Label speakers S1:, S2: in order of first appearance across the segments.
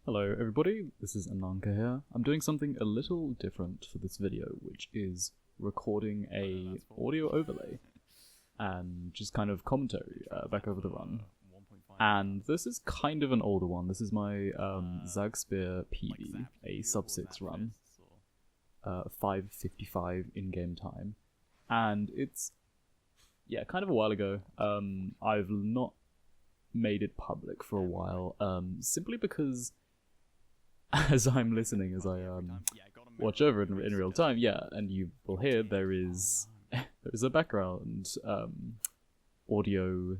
S1: Hello everybody, this is Ananka here. I'm doing something a little different for this video, which is recording a audio overlay and just kind of commentary back over the run. And this is kind of an older one. This is my Zagreus PB, a sub-6 run, 5:55 in-game time. And it's, kind of a while ago. I've not made it public for a while, simply because as I'm listening, as I watch over it in real time, and you will hear there is a background audio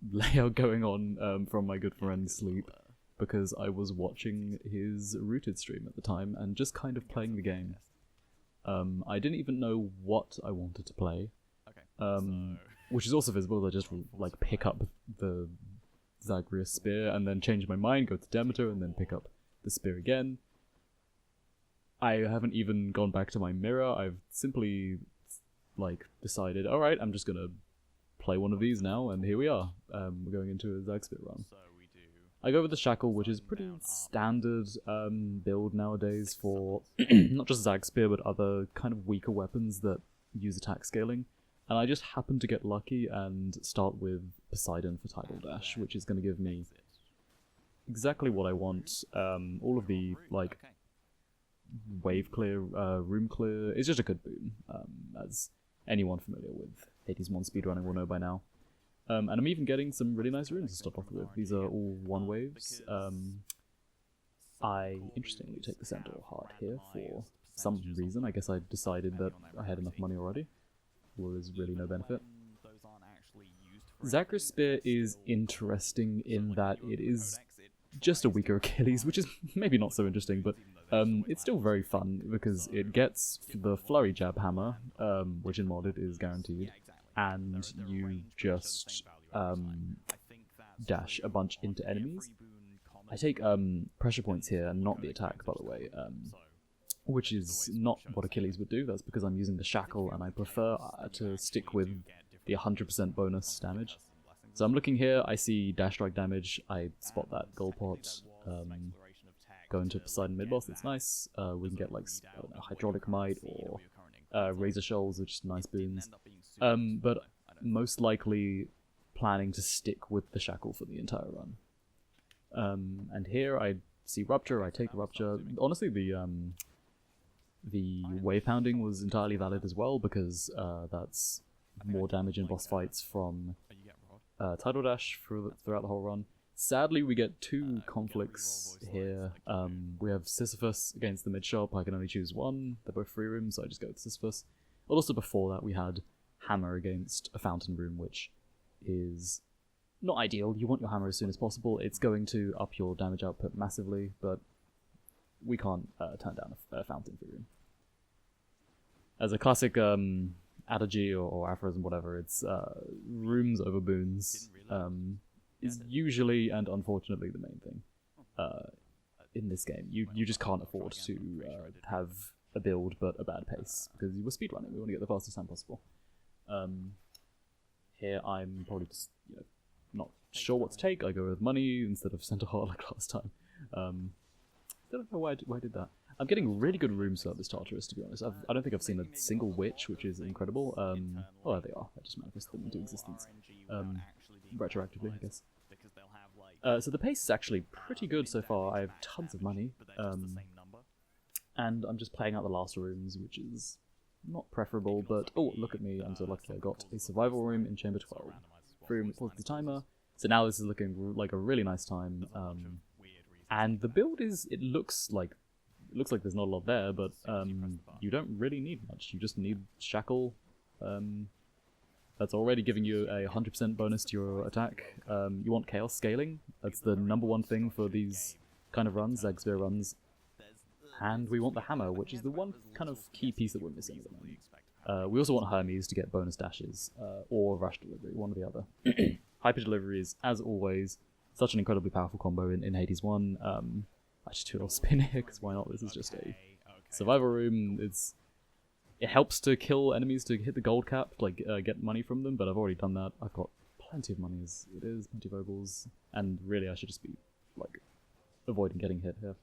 S1: layout going on from my good friend Sleep, because I was watching his Rooted stream at the time and just kind of playing the game. I didn't even know what I wanted to play, which is also visible. I just like pick up the Zagreus spear and then change my mind, go to Demeter, and then pick up the spear again. I haven't even gone back to my mirror. I've simply decided, alright, I'm just gonna play one of these now, and here we are. We're going into a Zag spear run. I go with the Shackle, which is pretty standard build nowadays for not just Zag spear, but other kind of weaker weapons that use attack scaling. And I just happened to get lucky and start with Poseidon for Tidal Dash, which is going to give me exactly what I want. All of the wave clear, room clear. It's just a good boon, as anyone familiar with Hades 1 speedrunning will know by now. And I'm even getting some really nice runes to start off with. These are all one waves. I interestingly take the Centaur Heart here for some reason. I guess I decided that I had enough money already. There was really no benefit. Zagreus Spear is interesting in that it is just a weaker Achilles, which is maybe not so interesting, but it's still very fun because it gets the Flurry Jab Hammer, which in modded is guaranteed, and you just dash a bunch into enemies. I take pressure points here and not the attack, by the way, which is not what Achilles would do. That's because I'm using the Shackle and I prefer to stick with the 100% bonus damage. So I'm looking here, I see dash strike damage, I spot that gold pot, go into Poseidon mid-boss, that's nice. We can get I don't know, Hydraulic Might or Razor Shoals, which is nice boons. But most likely planning to stick with the Shackle for the entire run. And here I see Rupture, I take Rupture. Honestly, the wave pounding was entirely valid as well, because that's more damage in boss fights from Tidal Dash throughout the whole run. Sadly, we get two conflicts here. We have Sisyphus against the mid-shop. I can only choose one. They're both free rooms, so I just go with Sisyphus. But also before that, we had Hammer against a Fountain Room, which is not ideal. You want your Hammer as soon as possible. It's going to up your damage output massively, but we can't turn down a Fountain free room. As a classic adagy or aphorism, whatever, it's rooms over boons is usually and unfortunately the main thing in this game. You just can't afford to have a build but a bad pace, because we're speedrunning. We want to get the fastest time possible. Here I'm probably just not sure what to take. I go with money instead of Centaur Heart like last time. Don't know why I did that. I'm getting really good rooms throughout this Tartarus, to be honest. I don't think I've seen a single witch, which is incredible. Oh, there they are. I just manifested them into existence. Retroactively, I guess. So the pace is actually pretty good so far. I have tons of money. And I'm just playing out the last rooms, which is not preferable, but oh, look at me. I'm so lucky I got a survival room in Chamber 12. Free room with the timer. So now this is looking like a really nice time. And the build it looks like there's not a lot there, but you don't really need much. You just need Shackle. That's already giving you a 100% bonus to your attack. You want Chaos Scaling. That's the #1 thing for these kind of runs, Zag spear runs. And we want the Hammer, which is the one kind of key piece that we're missing at the moment. We also want Hermes to get bonus dashes, or Rush Delivery, one or the other. Hyper Delivery is, as always, such an incredibly powerful combo in Hades 1. I just do a little spin here, because why not? This is just a survival room. It helps to kill enemies to hit the gold cap, get money from them, but I've already done that. I've got plenty of money as it is, plenty of opals, and really I should just be avoiding getting hit here.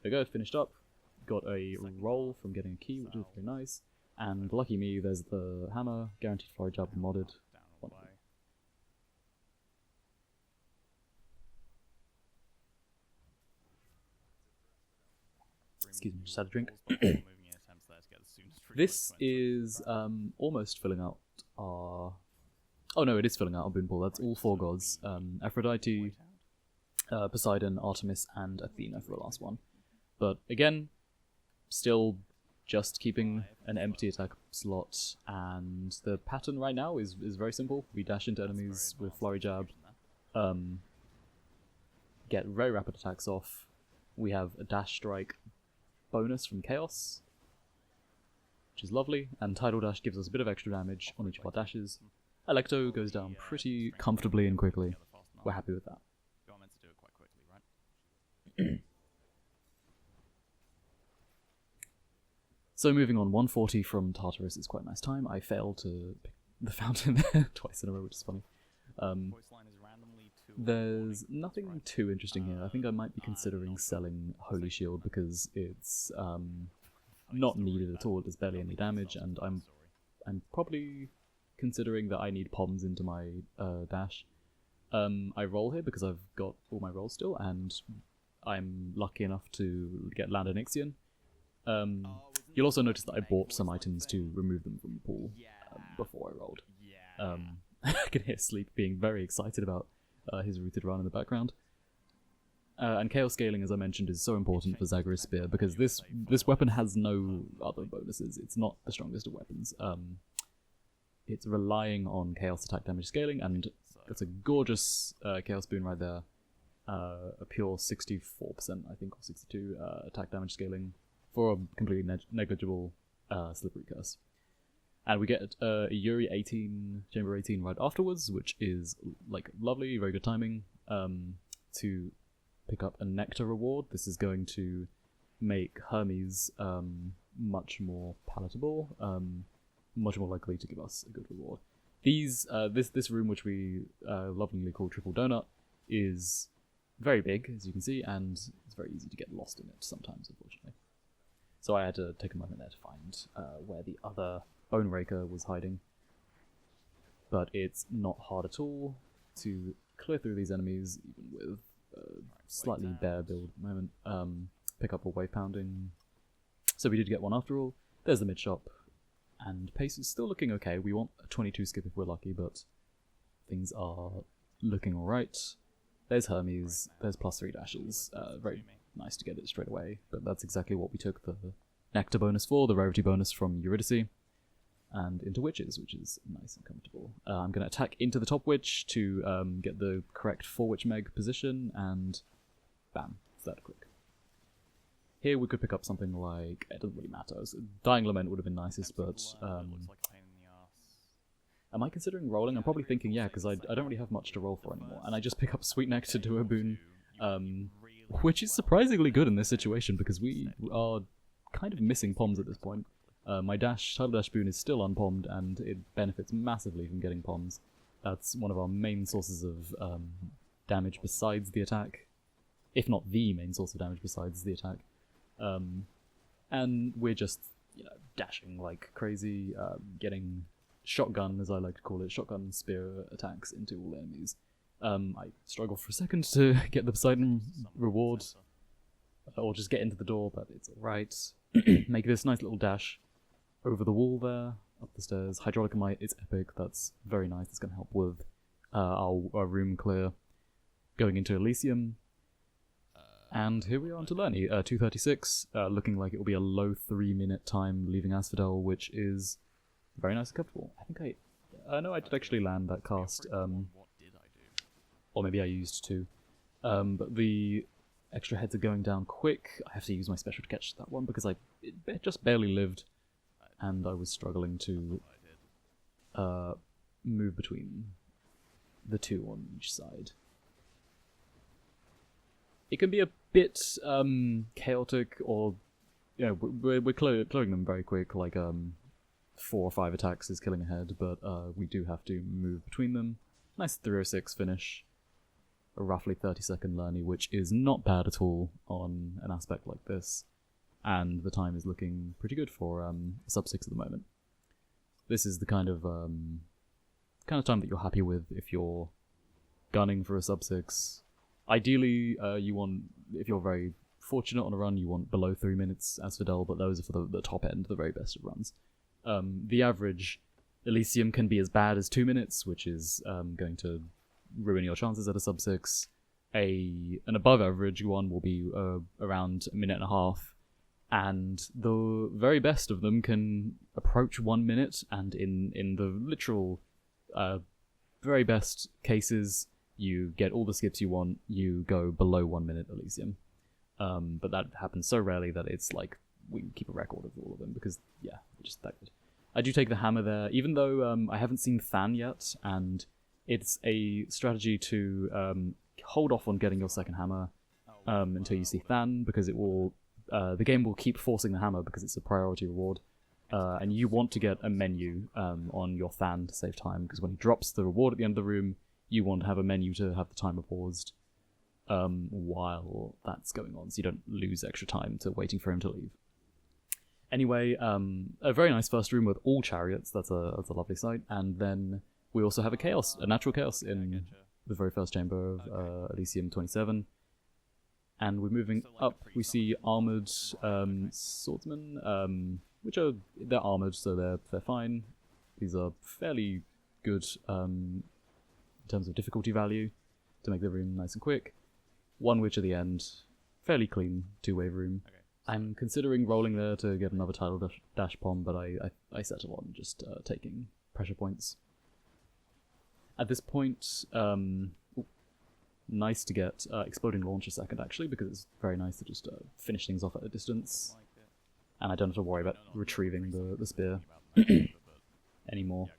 S1: There we go, finished up. Got a roll from getting a key, which is very nice. And lucky me, there's the hammer, guaranteed flurry jab modded. Wonderful. Excuse me, just had a drink. This is almost filling out our... Oh no, it is filling out our boon pool. That's all 4 gods. Aphrodite, Poseidon, Artemis, and Athena for the last one. But again, still just keeping an empty attack slot, and the pattern right now is very simple. We dash into enemies with flurry jab, get very rapid attacks off. We have a dash strike bonus from Chaos, which is lovely, and Tidal Dash gives us a bit of extra damage on each of our dashes. Alecto goes down pretty comfortably and quickly. We're happy with that. So moving on, 140 from Tartarus is quite a nice time. I failed to pick the fountain twice in a row, which is funny. There's nothing too interesting here. I think I might be considering selling Holy Shield because it's not needed at all. It does barely any damage, and I'm probably considering that I need Poms into my dash. I roll here because I've got all my rolls still, and I'm lucky enough to get land an Ixion. You'll also notice that I bought some items to remove them from the pool before I rolled. I can hear Sleep being very excited about his rooted run in the background. And Chaos Scaling, as I mentioned, is so important for Zagreus Spear because this weapon has no other bonuses. It's not the strongest of weapons. It's relying on Chaos attack damage scaling, and it's a gorgeous Chaos Boon right there. A pure 64%, I think, or 62 attack damage scaling for a completely negligible Slippery Curse. And we get a Yuri 18, Chamber 18 right afterwards, which is like lovely, very good timing to pick up a Nectar reward. This is going to make Hermes much more palatable, much more likely to give us a good reward. This room, which we lovingly call Triple Donut, is very big, as you can see, and it's very easy to get lost in it sometimes, unfortunately. So I had to take a moment there to find where the other Bone Raker was hiding. But it's not hard at all to clear through these enemies, even with slightly bare build at the moment. Pick up a Wave Pounding. So we did get one after all. There's the mid shop. And pace is still looking okay. We want a 22 skip if we're lucky, but things are looking alright. There's Hermes. There's +3 dashes. Very nice to get it straight away, but that's exactly what we took the Nectar bonus for, the Rarity bonus from Eurydice, and into Witches, which is nice and comfortable. I'm going to attack into the top Witch to get the correct 4-Witch Meg position, and bam, it's that quick. Here we could pick up something like, it doesn't really matter, Dying Lament would have been nicest, but am I considering rolling? I'm probably thinking yeah, because I don't really have much to roll for anymore, and I just pick up Sweet Nectar to a boon, which is surprisingly good in this situation because we are kind of missing Poms at this point. My Tidal Dash boon is still unpommed, and it benefits massively from getting Poms. That's one of our main sources of damage besides the attack, if not the main source of damage besides the attack. And we're just, dashing like crazy, getting shotgun, as I like to call it, shotgun spear attacks into all enemies. I struggle for a second to get the Poseidon reward, or just get into the door, but it's alright. Make this nice little dash over the wall there, up the stairs. Hydraulic Might, it's epic, that's very nice. It's going to help with our room clear going into Elysium. And here we are onto Lernie, 236, looking like it will be a low 3-minute time leaving Asphodel, which is very nice and comfortable. I think no, I did actually land that cast, or maybe I used to. But the extra heads are going down quick. I have to use my special to catch that one because it just barely lived, and I was struggling to move between the two on each side. It can be a bit chaotic, or we're clearing them very quick, like 4 or 5 attacks is killing a head, but we do have to move between them. Nice 306 finish. a roughly 30-second Lernie, which is not bad at all on an aspect like this, and the time is looking pretty good for sub 6 at the moment. This is the kind of time that you're happy with if you're gunning for a sub 6. Ideally, you want, if you're very fortunate on a run, you want below 3 minutes Asphodel, but those are for the top end, the very best of runs. The average Elysium can be as bad as 2 minutes, which is going to ruin your chances at a sub 6. An above average one will be around a minute and a half, and the very best of them can approach 1 minute, and in the literal very best cases, you get all the skips you want, you go below 1 minute Elysium. But that happens so rarely that it's like we can keep a record of all of them, because yeah, just that good. I do take the hammer there, even though I haven't seen Than yet, and it's a strategy to hold off on getting your second hammer until you see Than, because it will the game will keep forcing the hammer because it's a priority reward, and you want to get a menu on your Than to save time, because when he drops the reward at the end of the room, you want to have a menu to have the timer paused while that's going on, so you don't lose extra time to waiting for him to leave. Anyway, a very nice first room with all chariots. That's a lovely sight. And then we also have a natural chaos in the very first chamber of Elysium 27. And we're moving up. We see armored swordsmen, they're armored, so they're fine. These are fairly good in terms of difficulty value to make the room nice and quick. One witch at the end, fairly clean two-wave room. Okay. I'm considering rolling there to get another title dash pom, but I settle on just taking pressure points. At this point, nice to get Exploding Launch a second, actually, because it's very nice to just finish things off at a distance. And I don't have to worry about retrieving the spear anymore.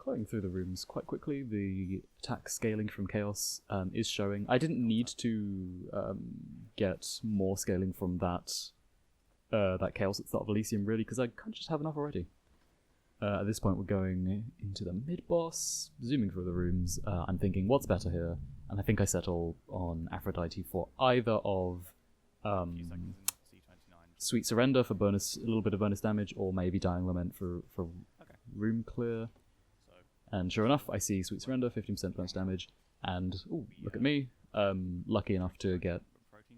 S1: Going through the rooms quite quickly, the attack scaling from Chaos is showing. I didn't need to get more scaling from that Chaos at the start of Elysium, really, because I kind of just have enough already. At this point, we're going into the mid-boss, zooming through the rooms. I'm thinking, what's better here? And I think I settle on Aphrodite for either of Sweet Surrender for a little bit of bonus damage, or maybe Dying Lament for room clear. And sure enough, I see Sweet Surrender, 15% bonus damage, and ooh, look at me, lucky enough to get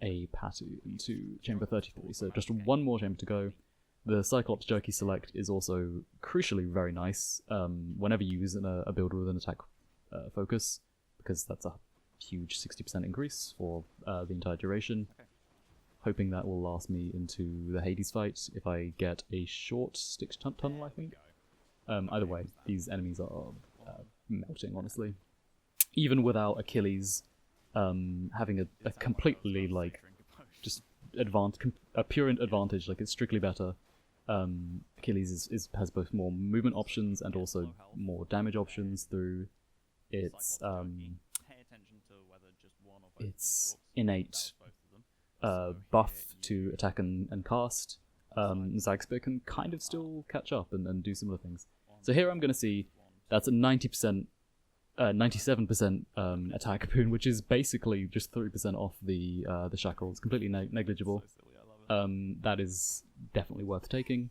S1: a Patu into Chamber 33, so just one more chamber to go. The Cyclops Jerky Select is also crucially very nice whenever you use a build with an attack focus, because that's a huge 60% increase for the entire duration. Hoping that will last me into the Hades fight if I get a short Styx tunnel, I think. Either way, these enemies are melting, honestly. Even without Achilles having a completely, like, just a pure advantage, like, it's strictly better. Achilles has both more movement options and also more damage options through its innate buff to attack and cast. Zagreus can kind of still catch up and do similar things. So here I'm going to see that's a 90%, 97% attack boon, which is basically just 3% off the shackle. It's completely negligible. That is definitely worth taking.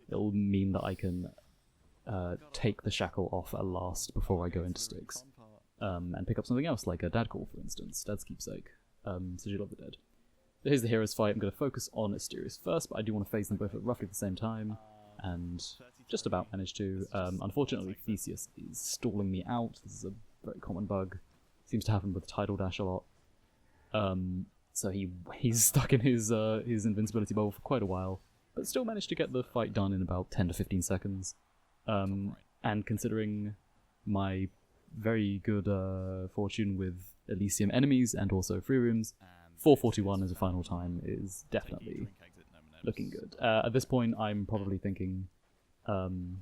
S1: It'll mean that I can take the shackle off at last before I go into Styx, and pick up something else like a Dad Call, for instance, Dad's Keepsake, Sigil of the Dead. So here's the heroes fight. I'm going to focus on Asterius first, but I do want to phase them both at roughly the same time, and just about managed to. Unfortunately, Theseus is stalling me out. This is a very common bug. Seems to happen with Tidal Dash a lot. So he's stuck in his invincibility bubble for quite a while, but still managed to get the fight done in about 10 to 15 seconds. And considering my very good fortune with Elysium enemies and also free rooms, 441 as a final time is definitely looking good. At this point, I'm probably thinking, well,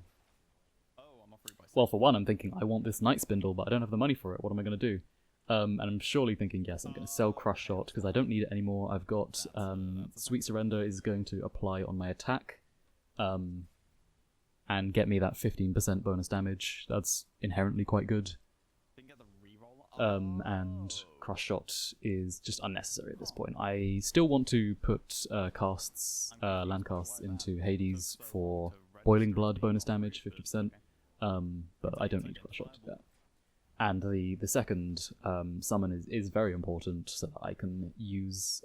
S1: for one, I'm thinking, I want this Night Spindle, but I don't have the money for it. What am I going to do? And I'm surely thinking, yes, I'm going to sell Crush Shot, because I don't need it anymore. I've got Sweet Surrender is going to apply on my attack, and get me that 15% bonus damage. That's inherently quite good. and Crush Shot is just unnecessary at this point. I still want to put land casts into Hades for Boiling Blood bonus damage, 50%, but I don't need Crush Shot to do that. And the second summon is very important, so that I can use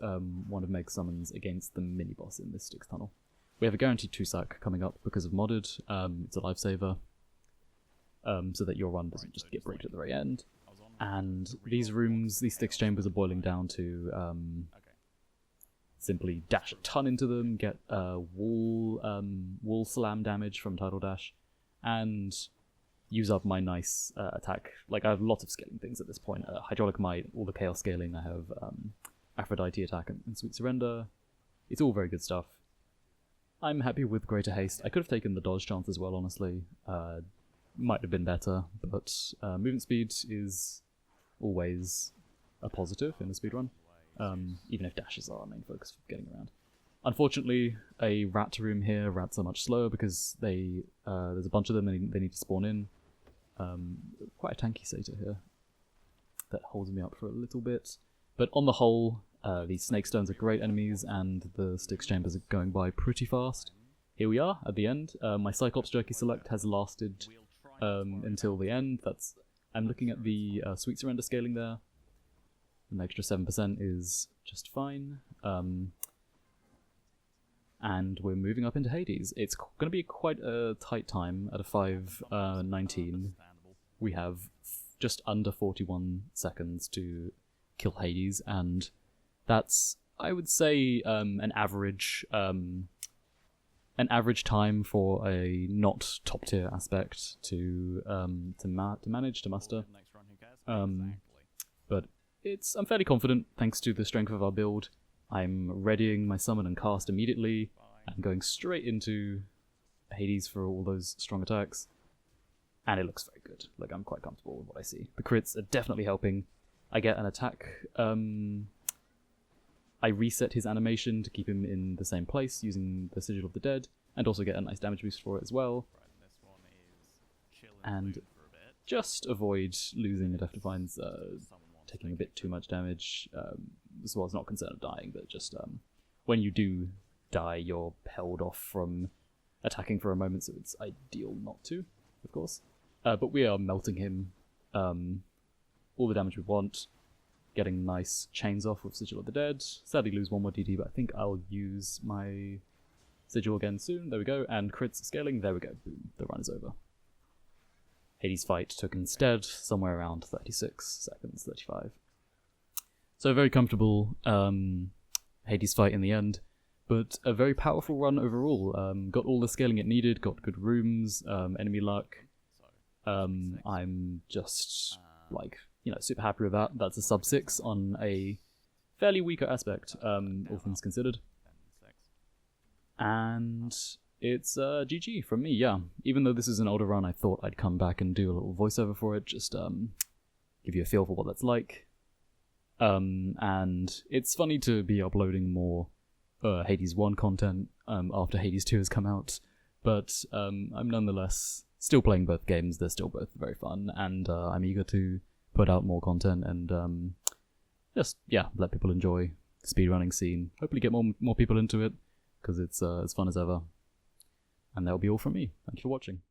S1: one of Meg's summons against the mini-boss in this Styx tunnel. We have a guaranteed 2-sack coming up because of modded. It's a lifesaver, so that your run doesn't just get bricked at the very end. And these rooms, these Styx chambers, are boiling down to simply dash a ton into them, get wall slam damage from Tidal Dash, and use up my nice attack. Like, I have lots of scaling things at this point. Hydraulic Might, all the Chaos scaling. I have Aphrodite attack and Sweet Surrender. It's all very good stuff. I'm happy with Greater Haste. I could have taken the dodge chance as well, honestly. Might have been better, but movement speed is always a positive in a speedrun, even if dashes are our main focus for getting around. Unfortunately, a rat room here, rats are much slower because there's a bunch of them and they need to spawn in. Quite a tanky satyr here that holds me up for a little bit. But on the whole, these snake stones are great enemies and the Styx chambers are going by pretty fast. Here we are at the end. My Cyclops Jerky select has lasted until the end. I'm looking at the Sweet Surrender scaling there. An extra 7% is just fine. And we're moving up into Hades. It's going to be quite a tight time at a 5:19. We have just under 41 seconds to kill Hades, and that's, I would say, an average time for a not top tier aspect to manage to muster. But I'm fairly confident thanks to the strength of our build. I'm readying my summon and cast immediately and going straight into Hades for all those strong attacks. And it looks very good. Like, I'm quite comfortable with what I see. The crits are definitely helping. I get an attack. I reset his animation to keep him in the same place using the Sigil of the Dead, and also get a nice damage boost for it as well. And just avoid losing at F-Defines, taking a bit too much damage. As well as not concerned of dying, but just when you do die, you're held off from attacking for a moment, so it's ideal not to, of course. But we are melting him. All the damage we want. Getting nice chains off with Sigil of the Dead. Sadly lose one more DD, but I think I'll use my Sigil again soon. There we go. And crits scaling. There we go. Boom. The run is over. Hades fight took instead somewhere around 36 seconds, 35. So very comfortable Hades fight in the end, but a very powerful run overall. Got all the scaling it needed, got good rooms, enemy luck. I'm just, like, super happy with that. That's a sub 6 on a fairly weaker aspect, all things considered. And it's GG from me, yeah. Even though this is an older run, I thought I'd come back and do a little voiceover for it, just give you a feel for what that's like. And it's funny to be uploading more Hades 1 content after Hades 2 has come out, but I'm nonetheless still playing both games. They're still both very fun, and I'm eager to put out more content and just, yeah, let people enjoy the speedrunning scene. Hopefully get more people into it, because it's as fun as ever. And that'll be all from me. Thank you for watching.